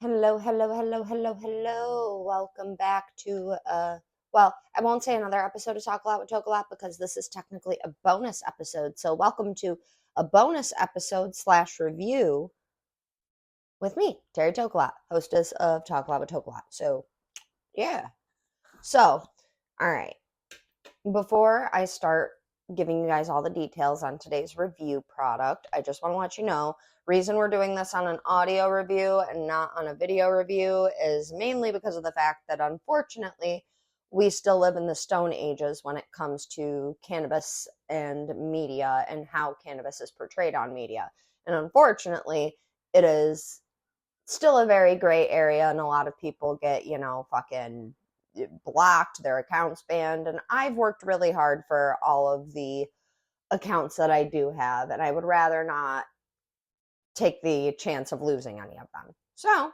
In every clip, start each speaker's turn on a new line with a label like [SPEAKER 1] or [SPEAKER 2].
[SPEAKER 1] Hello, hello, hello, hello, hello. Welcome back to well, I won't say another episode of Talk a Lot with TokeAlot because this is technically a bonus episode. So welcome to a bonus episode / review with me, Terry TokeAlot, hostess of Talk a Lot with TokeAlot. So yeah. So, all right. Before I start giving you guys all the details on today's review product, I just want to let you know, reason we're doing this on an audio review and not on a video review is mainly because of the fact that unfortunately we still live in the stone ages when it comes to cannabis and media and how cannabis is portrayed on media. And unfortunately, it is still a very gray area and a lot of people get, fucking blocked, their accounts banned, and I've worked really hard for all of the accounts that I do have, and I would rather not take the chance of losing any of them. So,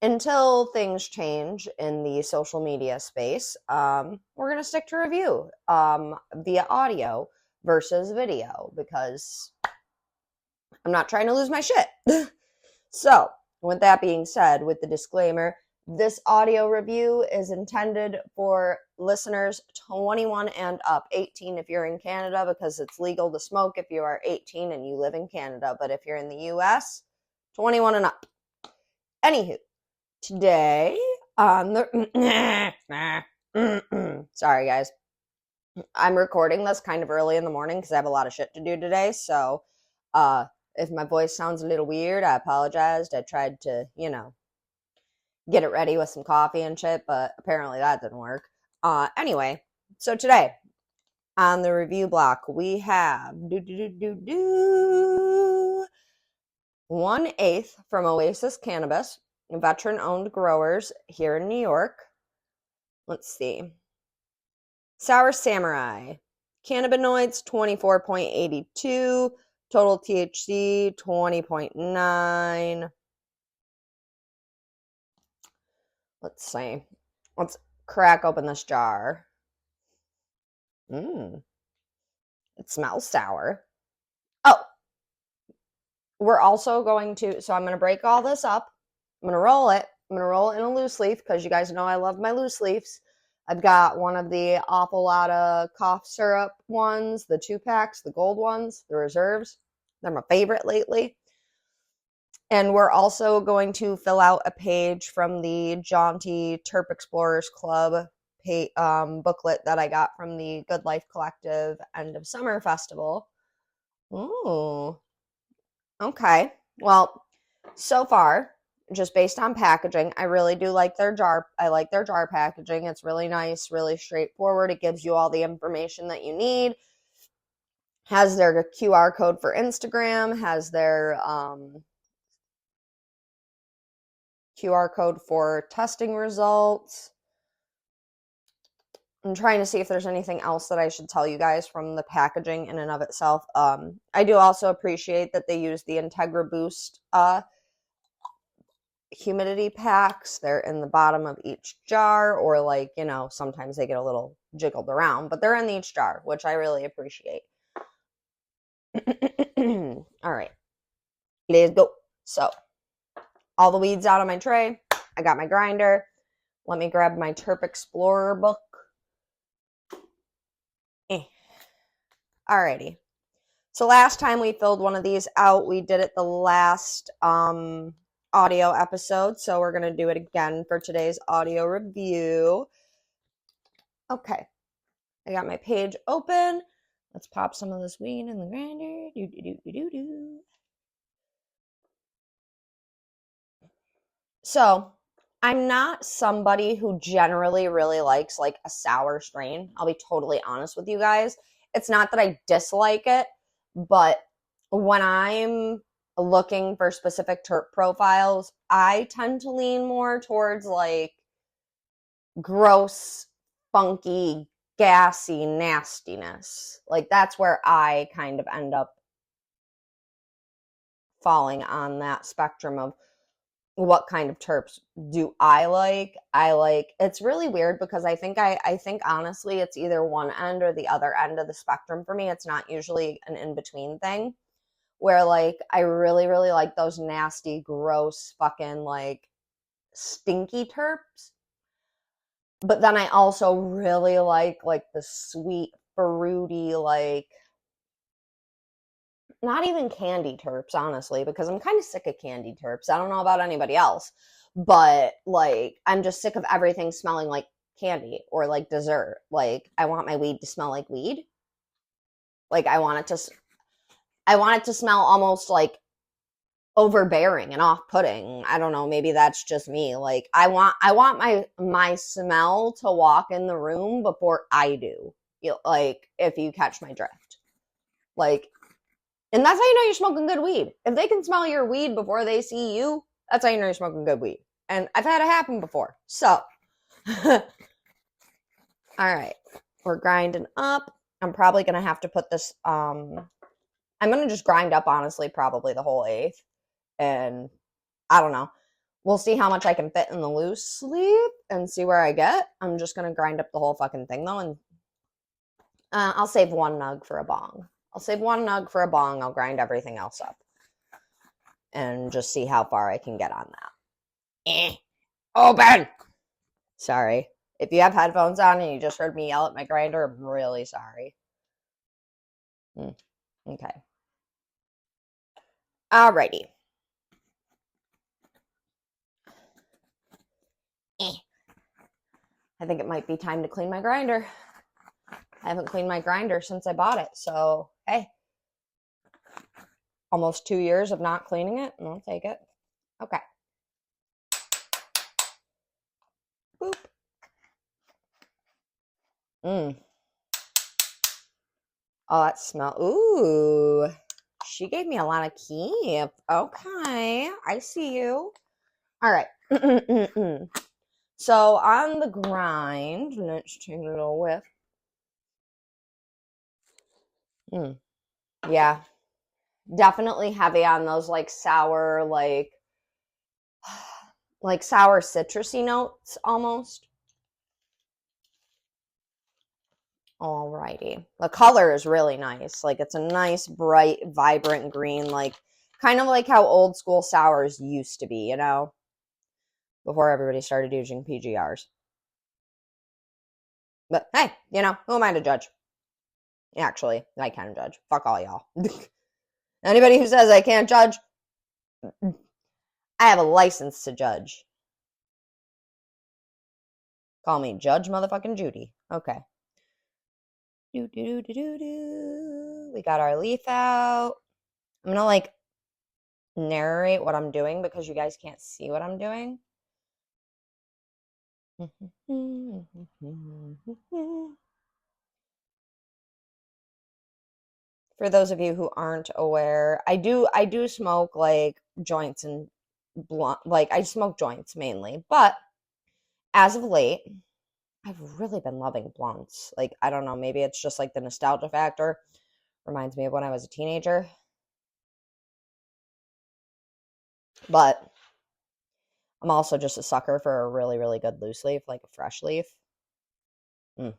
[SPEAKER 1] until things change in the social media space, we're going to stick to review via audio versus video because I'm not trying to lose my shit. So, with that being said, with the disclaimer, this audio review is intended for listeners 21 and up, 18 if you're in Canada because it's legal to smoke if you are 18 and you live in Canada. But if you're in the US, 21 and up. Anywho, today on the... Sorry, guys. I'm recording this kind of early in the morning because I have a lot of shit to do today. So if my voice sounds a little weird, I apologized. I tried to, get it ready with some coffee and shit, but apparently that didn't work. Anyway, so today on the review block, we have 1/8 from Oasis Cannabis, veteran-owned growers here in New York. Let's see. Sour Samurai, cannabinoids 24.82, total THC 20.9. Let's see. Let's crack open this jar. It smells sour. Oh, we're also going to, so I'm going to break all this up. I'm going to roll it. I'm going to roll it in a loose leaf because you guys know I love my loose leaves. I've got one of the awful lot of cough syrup ones, the 2-packs, the gold ones, the reserves. They're my favorite lately. And we're also going to fill out a page from the Jaunty Terp Explorers Club booklet that I got from the Good Life Collective End of Summer Festival. Ooh. Okay. Well, so far, just based on packaging, I really do like their jar. I like their jar packaging. It's really nice, really straightforward. It gives you all the information that you need. Has their QR code for Instagram, has their QR code for testing results. I'm trying to see if there's anything else that I should tell you guys from the packaging in and of itself. I do also appreciate that they use the Integra Boost humidity packs. They're in the bottom of each jar, or sometimes they get a little jiggled around, but they're in each jar, which I really appreciate. All right, let's go. So, all the weeds out of my tray. I got my grinder. Let me grab my Terp Explorer book. Alrighty. So last time we filled one of these out, we did it the last audio episode. So we're going to do it again for today's audio review. Okay. I got my page open. Let's pop some of this weed in the grinder. So I'm not somebody who generally really likes like a sour strain. I'll be totally honest with you guys. It's not that I dislike it, but when I'm looking for specific terp profiles, I tend to lean more towards like gross, funky, gassy nastiness. Like that's where I kind of end up falling on that spectrum of what kind of terps do I like. It's really weird because I think honestly it's either one end or the other end of the spectrum for me. It's not usually an in-between thing where like I really, really like those nasty, gross fucking like stinky terps. But then I also really like the sweet, fruity, like not even candy terps, honestly, because I'm kind of sick of candy terps. I don't know about anybody else, but like I'm just sick of everything smelling like candy or like dessert. Like I want my weed to smell like weed. Like I want it to smell almost like overbearing and off-putting. I don't know, maybe that's just me. Like I want my smell to walk in the room before I do. Like if you catch my drift. Like, and that's how you know you're smoking good weed. If they can smell your weed before they see you, that's how you know you're smoking good weed. And I've had it happen before. So, all right, we're grinding up. I'm probably going to have to put this, I'm going to just grind up, honestly, probably the whole eighth. And I don't know. We'll see how much I can fit in the loose leaf and see where I get. I'm just going to grind up the whole fucking thing, though. And I'll save one nug for a bong. I'll save one nug for a bong. I'll grind everything else up. And just see how far I can get on that. Open! Sorry. If you have headphones on and you just heard me yell at my grinder, I'm really sorry. Okay. Alrighty. I think it might be time to clean my grinder. I haven't cleaned my grinder since I bought it, so hey. Almost 2 years of not cleaning it, and I'll take it. Okay. Boop. Oh, that smell. Ooh. She gave me a lot of keep. Okay. I see you. All right. So on the grind, let's take a little whiff. Yeah. Definitely heavy on those like sour, like sour citrusy notes almost. Alrighty. The color is really nice. Like it's a nice, bright, vibrant green, like kind of like how old school sours used to be, you know, before everybody started using PGRs. But hey, you know, who am I to judge? Actually, I can judge. Fuck all y'all. Anybody who says I can't judge, I have a license to judge. Call me Judge Motherfucking Judy. Okay. We got our leaf out. I'm gonna like narrate what I'm doing because you guys can't see what I'm doing. For those of you who aren't aware, I do smoke like joints and blunt, like I smoke joints mainly, but as of late, I've really been loving blunts. Like I don't know, maybe it's just like the nostalgia factor. Reminds me of when I was a teenager. But I'm also just a sucker for a really, really good loose leaf, like a fresh leaf. And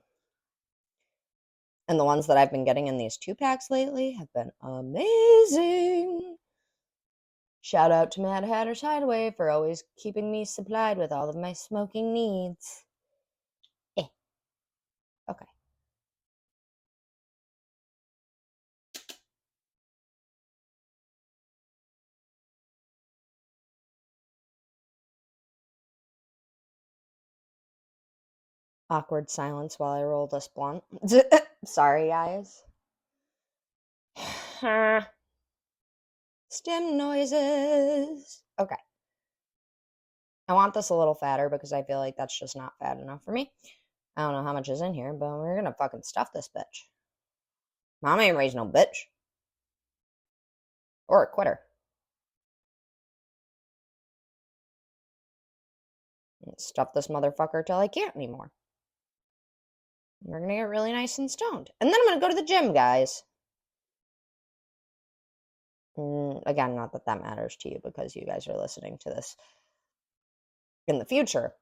[SPEAKER 1] the ones that I've been getting in these 2-packs lately have been amazing. Shout out to Mad Hatter's Hideaway for always keeping me supplied with all of my smoking needs. Okay. Awkward silence while I roll this blunt. Sorry, guys. Stem noises. Okay. I want this a little fatter because I feel like that's just not fat enough for me. I don't know how much is in here, but we're gonna fucking stuff this bitch. Mom ain't raised no bitch. Or a quitter. Stuff this motherfucker till I can't anymore. We're gonna get really nice and stoned. And then I'm gonna go to the gym, guys. Again, not that that matters to you because you guys are listening to this in the future.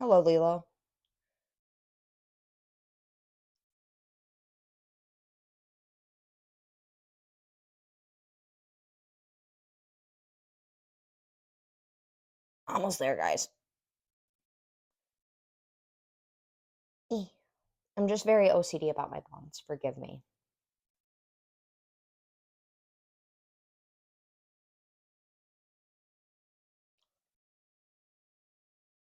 [SPEAKER 1] Hello, Lilo. Almost there, guys. I'm just very OCD about my blondes. Forgive me.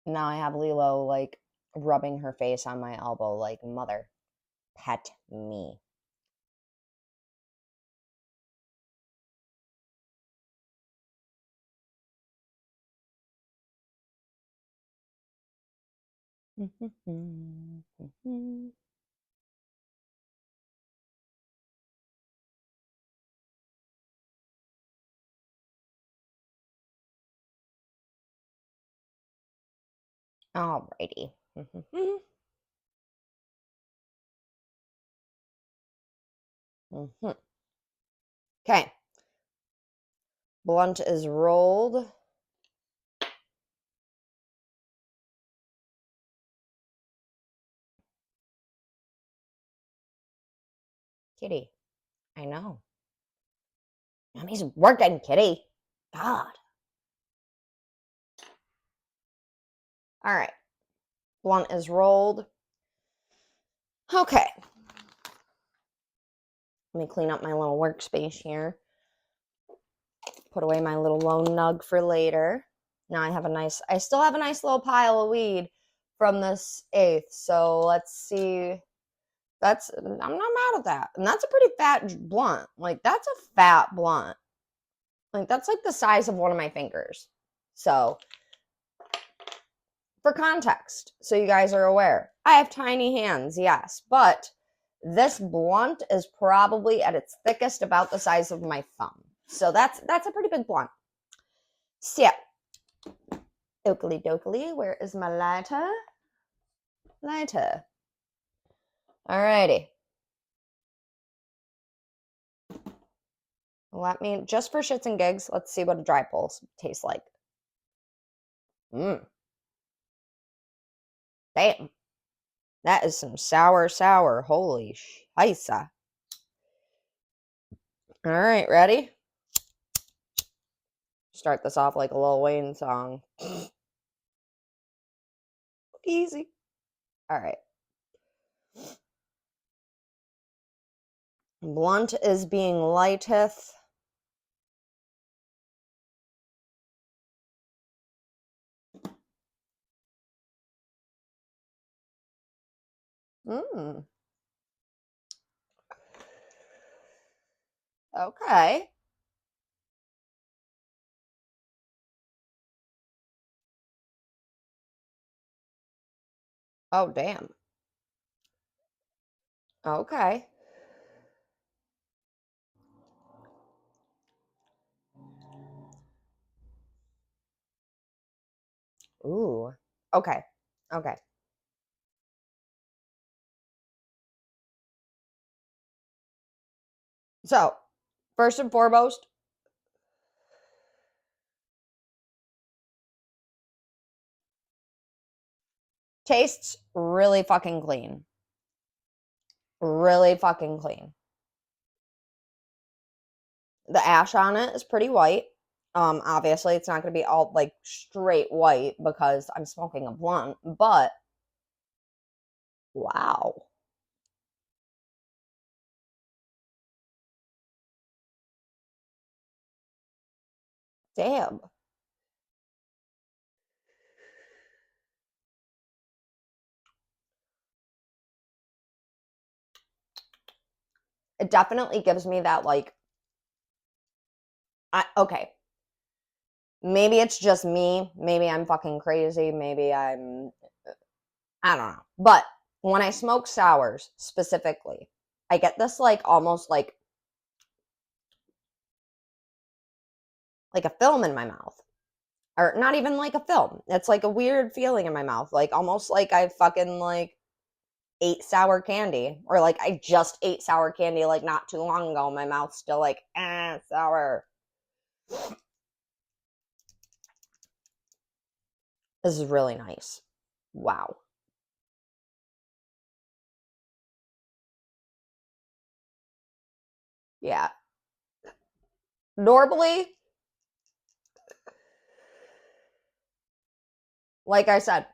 [SPEAKER 1] Now I have Lilo, like, rubbing her face on my elbow, like, mother, pet me. Alrighty. Okay. Blunt is rolled. Kitty. I know. Mommy's working, Kitty. God. All right. Blunt is rolled. Okay. Let me clean up my little workspace here. Put away my little lone nug for later. Now I still have a nice little pile of weed from this 8th. So let's see. I'm not mad at that. And that's a pretty fat blunt. Like, that's a fat blunt. Like, that's like the size of one of my fingers. So, for context, so you guys are aware, I have tiny hands, yes, but this blunt is probably at its thickest about the size of my thumb. So that's a pretty big blunt. So yeah. Oakley dokley, where is my lighter? Lighter. Alrighty. Let me, just for shits and gigs, let's see what a dry pull tastes like. Damn. That is some sour. Holy scheisse. All right, ready? Start this off like a Lil Wayne song. Easy. All right. Blunt is being lighteth. Okay. Oh, damn. Okay. Ooh. Okay. Okay. So, first and foremost, tastes really fucking clean. Really fucking clean. The ash on it is pretty white. Obviously, it's not going to be all like straight white because I'm smoking a blunt, but wow. Damn. It definitely gives me that, like, okay. Maybe it's just me. Maybe I'm fucking crazy. Maybe I don't know. But when I smoke sours specifically, I get this, like, almost like a film in my mouth. Or not even like a film. It's like a weird feeling in my mouth. Like, almost like I fucking, like, ate sour candy. Or, like, I just ate sour candy, like, not too long ago. My mouth's still like, sour. This is really nice. Wow. Yeah. Normally, like I said,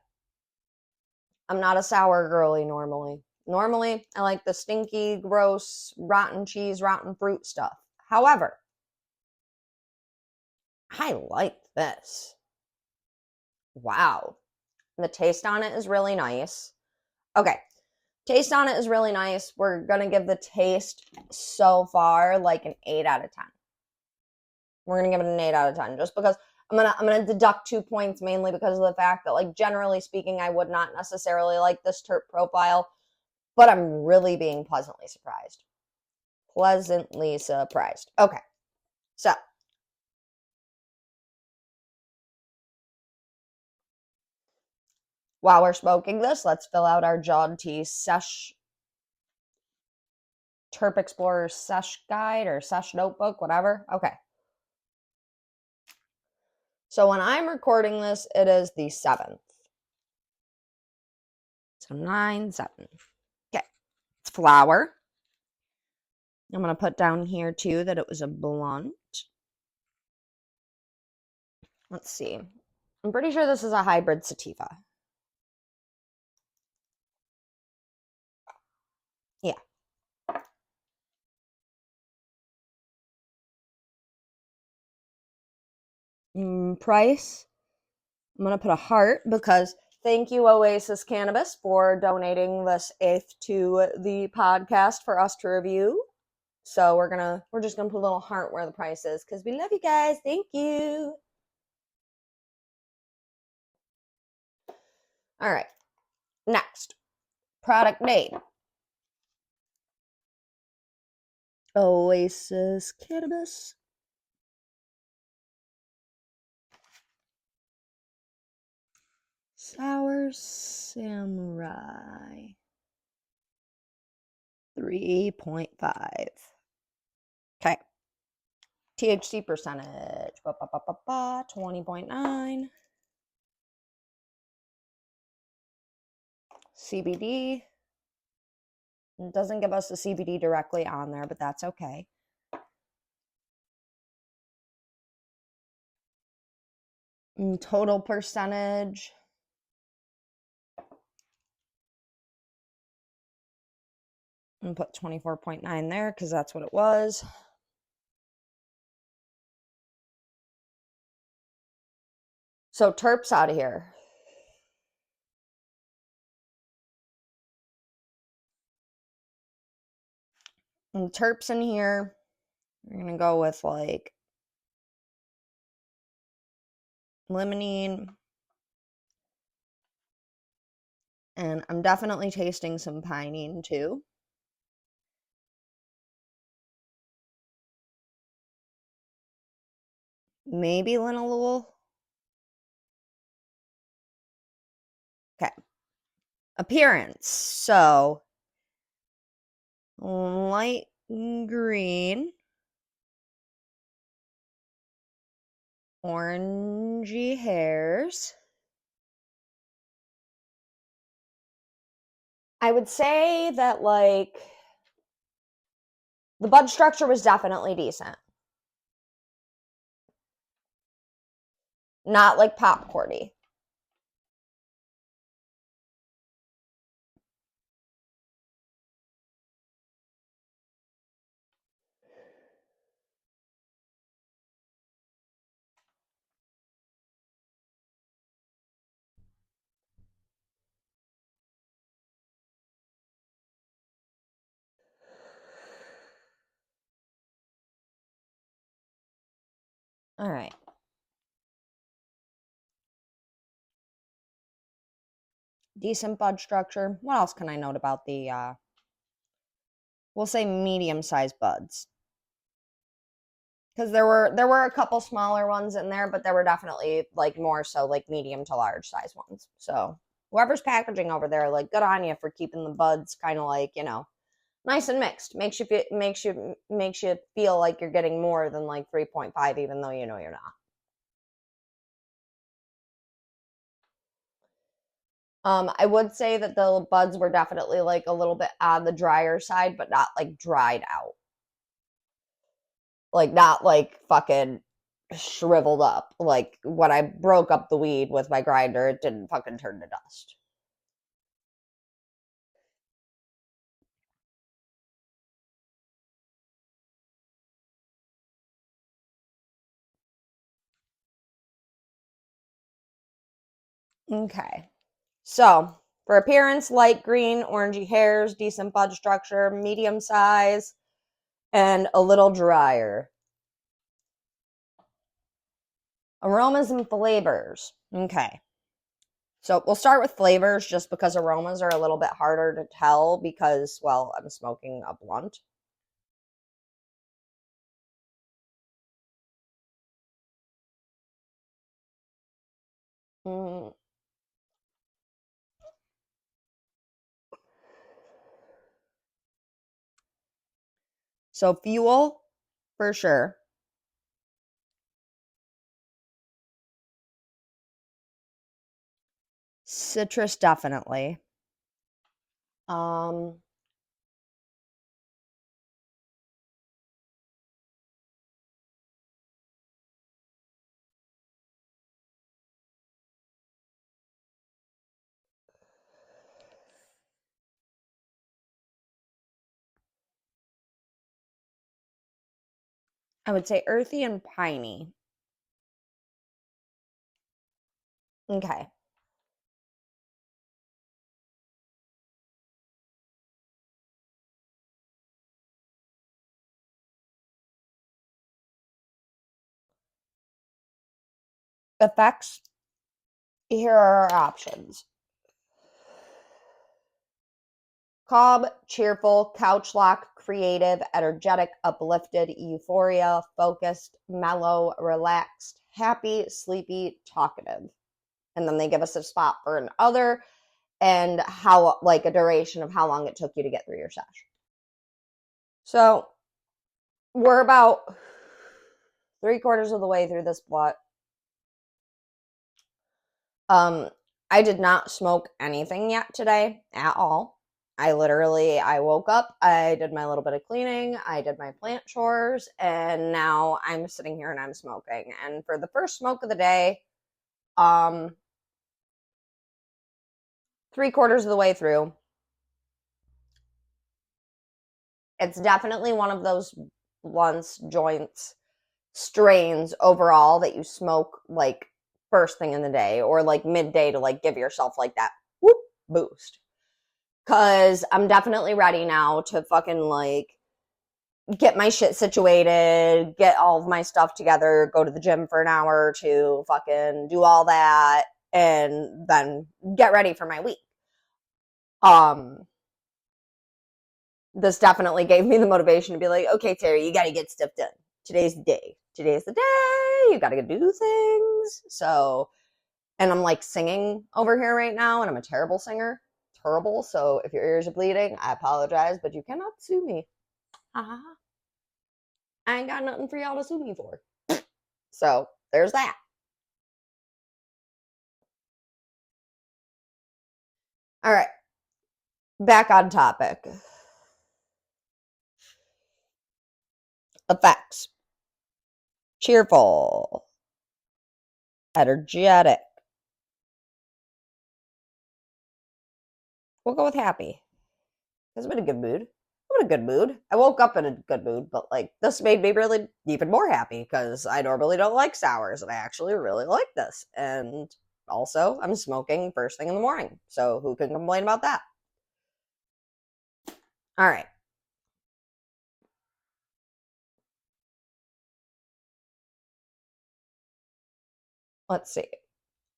[SPEAKER 1] I'm not a sour girly normally. Normally, I like the stinky, gross, rotten cheese, rotten fruit stuff. However, I like this. Wow. The taste on it is really nice. Okay. Taste on it is really nice. We're going to give the taste so far like an 8 out of 10. We're going to give it an 8 out of 10 just because I'm going to deduct 2 points mainly because of the fact that, like, generally speaking, I would not necessarily like this terp profile, but I'm really being pleasantly surprised. Pleasantly surprised. Okay. So, while we're smoking this, let's fill out our John T. Sesh Terp Explorer Sesh Guide or Sesh Notebook, whatever. Okay. So when I'm recording this, it is the 7th. So 9/7. Okay. It's flour. I'm going to put down here too that it was a blunt. Let's see. I'm pretty sure this is a hybrid sativa. Yeah. Price. I'm going to put a heart because thank you, Oasis Cannabis, for donating this eighth to the podcast for us to review. So we're just gonna put a little heart where the price is because we love you guys. Thank you. All right. Next, product name. Oasis Cannabis. Sour Samurai. 3.5. Okay. THC percentage. 20.9. CBD. It doesn't give us the CBD directly on there, but that's okay. Total percentage. I'm gonna put 24.9 there because that's what it was. So terps out of here. And terps in here, we're going to go with like limonene. And I'm definitely tasting some pinene too. Maybe linalool. Okay. Appearance. So light green, orangey hairs. I would say that like the bud structure was definitely decent. Not like popcorny. All right. Decent bud structure. What else can I note about the we'll say medium-sized buds? Because there were a couple smaller ones in there, but there were definitely like more so like medium to large size ones. So whoever's packaging over there, like good on you for keeping the buds kind of like, nice and mixed. Makes you feel like you're getting more than like 3.5, even though you know you're not. I would say that the buds were definitely like a little bit on the drier side, but not like dried out. Like not like fucking shriveled up. Like when I broke up the weed with my grinder, it didn't fucking turn to dust. Okay. So, for appearance, light green, orangey hairs, decent bud structure, medium size, and a little drier. Aromas and flavors. Okay. So we'll start with flavors just because aromas are a little bit harder to tell because, well, I'm smoking a blunt. Mm. So fuel, for sure. Citrus, definitely. Um, I would say earthy and piney. Okay. Effects. Here are our options. Calm, cheerful, couch lock, creative, energetic, uplifted, euphoria, focused, mellow, relaxed, happy, sleepy, talkative. And then they give us a spot for an other and how, like, a duration of how long it took you to get through your sesh. So we're about 3/4 of the way through this blunt. Um, I did not smoke anything yet today at all. I woke up, I did my little bit of cleaning, I did my plant chores, and now I'm sitting here and I'm smoking. And for the first smoke of the day, um, 3/4 of the way through, it's definitely one of those blunts, joints, strains overall that you smoke like first thing in the day or like midday to like give yourself like that whoop boost. Cause I'm definitely ready now to fucking like get my shit situated, get all of my stuff together, go to the gym for an hour or two, fucking do all that, and then get ready for my week. Um, this definitely gave me the motivation to be like, okay, Terry, you got to get stuff done. Today's the day. Today's the day. You got to do things. So, and I'm like singing over here right now, and I'm a terrible singer. Terrible. So if your ears are bleeding, I apologize, but you cannot sue me. Uh-huh. I ain't got nothing for y'all to sue me for. So there's that. All right. Back on topic. Effects. Cheerful. Energetic. We'll go with happy. It's been a good mood. I'm in a good mood. I woke up in a good mood, but like this made me really even more happy because I normally don't like sours and I actually really like this. And also, I'm smoking first thing in the morning. So who can complain about that? All right. Let's see.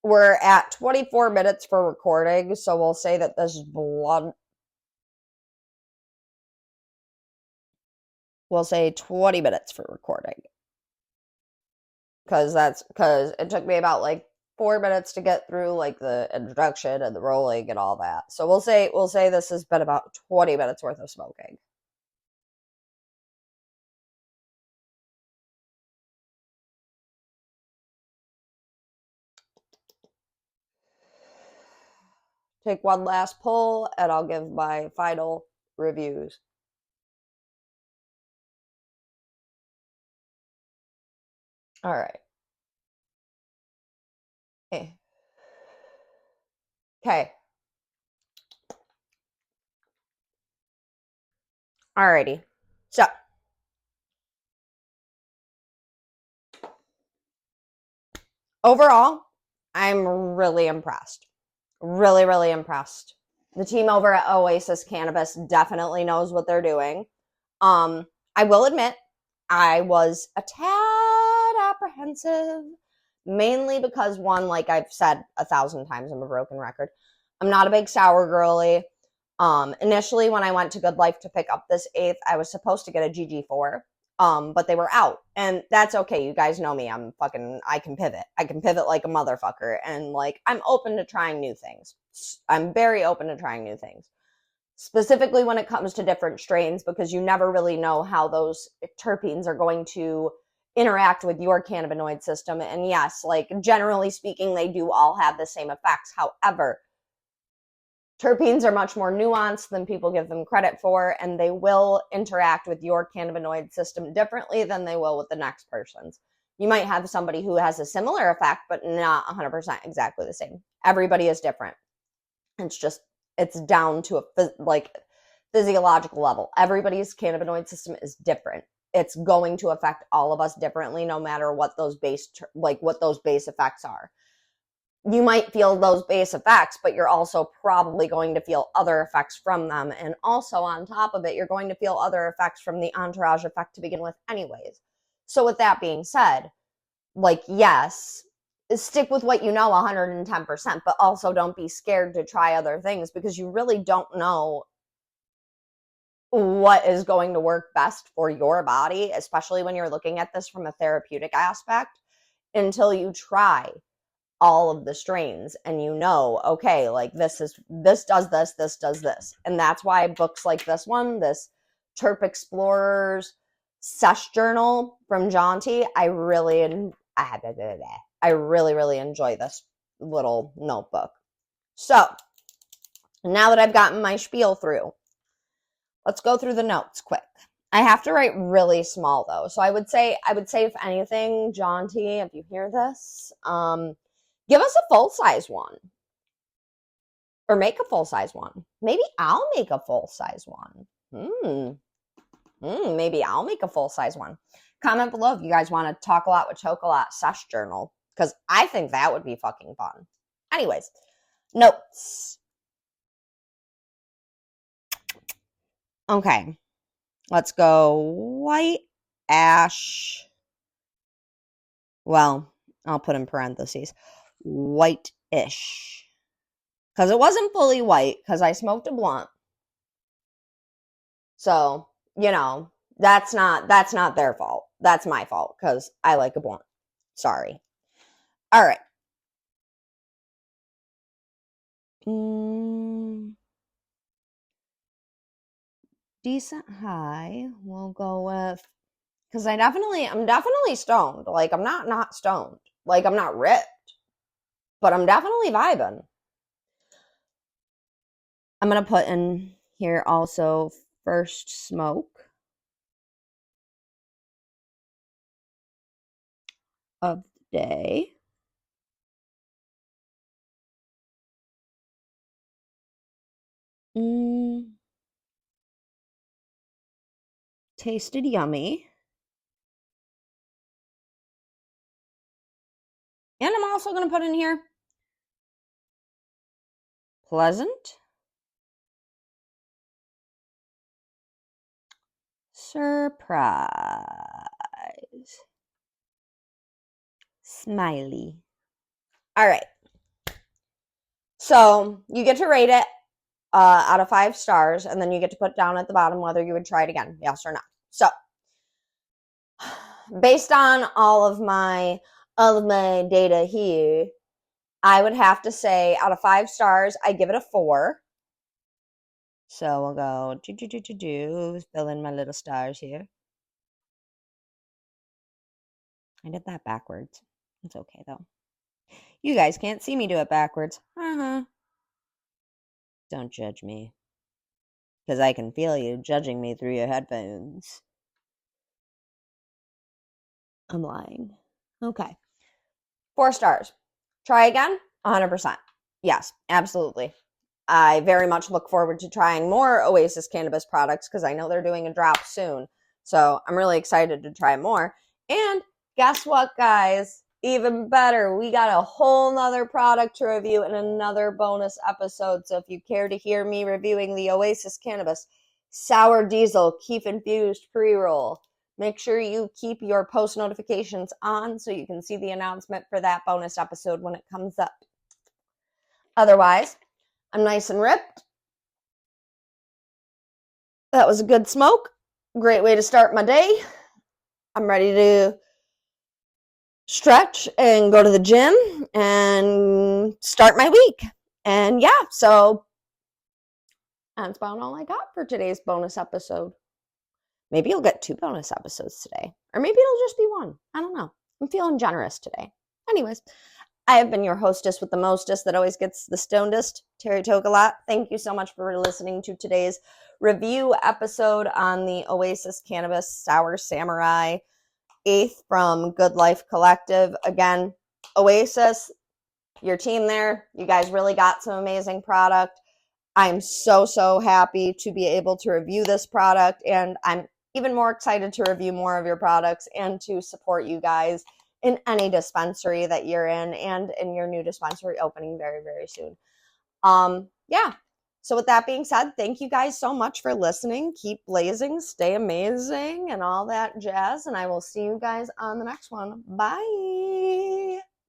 [SPEAKER 1] We're at 24 minutes for recording, so we'll say that this blunt, we'll say 20 minutes for recording. Because it took me about like 4 minutes to get through like the introduction and the rolling and all that. So we'll say this has been about 20 minutes worth of smoking. take one last pull, and I'll give my final reviews. All right. Okay. Alrighty. So, overall, I'm really impressed. Really, really impressed. The team over at Oasis Cannabis definitely knows what they're doing. I will admit, I was a tad apprehensive, mainly because one, like I've said 1,000 times, I'm a broken record. I'm not a big sour girly. Initially, when I went to Good Life to pick up this eighth, I was supposed to get a GG4, but they were out, and that's okay. You guys know me. I can pivot. I can pivot like a motherfucker, and like I'm open to trying new things. I'm very open to trying new things, specifically when it comes to different strains, because you never really know how those terpenes are going to interact with your cannabinoid system. And yes, like generally speaking, they do all have the same effects. However, terpenes are much more nuanced than people give them credit for, and they will interact with your cannabinoid system differently than they will with the next person's. You might have somebody who has a similar effect, but not 100% exactly the same. Everybody is different. It's down to a physiological level. Everybody's cannabinoid system is different. It's going to affect all of us differently, no matter what those base effects are. You might feel those base effects, but you're also probably going to feel other effects from them. And also on top of it, you're going to feel other effects from the entourage effect to begin with anyways. So with that being said, like, yes, stick with what you know 110%, but also don't be scared to try other things, because you really don't know what is going to work best for your body, especially when you're looking at this from a therapeutic aspect, until you try all of the strains and you know, okay, like this does this. And that's why books like this one, this Terp Explorers Sesh Journal from Jaunty, I really enjoy this little notebook. So now that I've gotten my spiel through, let's go through the notes quick. I have to write really small though. So I would say if anything, Jaunty, if you hear this, give us a full-size one. Or make a full-size one. Maybe I'll make a full-size one. Maybe I'll make a full-size one. Comment below if you guys want to talk a lot with TokeAlot Sesh Journal, because I think that would be fucking fun. Anyways, notes. Okay. Let's go white ash. Well, I'll put in parentheses. White-ish. Because it wasn't fully white, because I smoked a blunt. So, you know, that's not their fault. That's my fault, because I like a blunt. Sorry. All right. Decent high. We'll go with, because I'm definitely stoned. Like, I'm not stoned. Like, I'm not ripped, but I'm definitely vibing. I'm going to put in here also first smoke of the day. Tasted yummy. And I'm also going to put in here pleasant surprise. Smiley. All right. So you get to rate it out of 5 stars, and then you get to put down at the bottom whether you would try it again, yes or no. So based on all of my data here, I would have to say out of 5 stars, I give it a 4. So we'll go fill in my little stars here. I did that backwards. It's okay though. You guys can't see me do it backwards. Don't judge me. Because I can feel you judging me through your headphones. I'm lying. Okay. 4 stars. Try again? 100%. Yes, absolutely. I very much look forward to trying more Oasis Cannabis products because I know they're doing a drop soon. So I'm really excited to try more. And guess what, guys? Even better, we got a whole nother product to review in another bonus episode. So if you care to hear me reviewing the Oasis Cannabis Sour Diesel Keef Infused Pre-Roll, make sure you keep your post notifications on so you can see the announcement for that bonus episode when it comes up. Otherwise, I'm nice and ripped. That was a good smoke. Great way to start my day. I'm ready to stretch and go to the gym and start my week. And yeah, so that's about all I got for today's bonus episode. Maybe you'll get 2 bonus episodes today. Or maybe it'll just be 1. I don't know. I'm feeling generous today. Anyways, I have been your hostess with the mostest that always gets the stonedest, Terry TokeAlot. Thank you so much for listening to today's review episode on the Oasis Cannabis Sour Samurai 8th from Good Life Collective. Again, Oasis, your team there, you guys really got some amazing product. I'm so happy to be able to review this product, and I'm even more excited to review more of your products and to support you guys in any dispensary that you're in and in your new dispensary opening very, very soon. Yeah. So with that being said, thank you guys so much for listening. Keep blazing, stay amazing, and all that jazz. And I will see you guys on the next one. Bye.